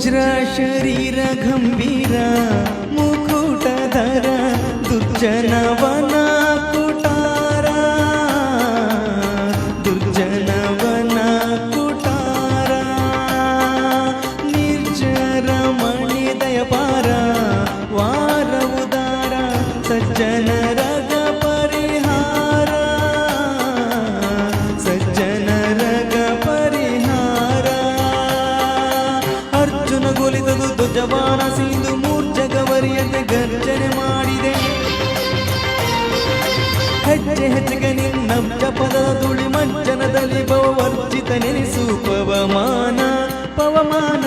ವಜ್ರ ಶರೀರ ಗಂಭೀರ ಮುಕುಟಧರ ದುರ್ಜನವನ ಕುಟಾರ ದುರ್ಜನವನ ಕುಟಾರ ನಿರ್ಜರ ಮಣಿ ದಯಪಾರ ವಾರ ಉದಾರ ಸಜ್ಜನರಗ ಪರಿಹಾರ ಸಜ್ಜನರಗ ಪರಿಹಾರ ಅರ್ಜುನ ಗೊಲಿತದು ಧ್ವಜವಾನ ಸಿಂಧು ಮೂರ್ಜಗವರಿಯತೆ ಗರ್ಜನೆ ಮಾಡಿದೆ ಹೆಜ್ಜೆ ಹೆಜ್ಜೆಗೆ ನಿನ್ನ ಪದದ ತುಳಿ ಮಂಚನದಲ್ಲಿ ಭವವರ್ಜಿತ ನೆನೆಸು ಪವಮಾನ ಪವಮಾನ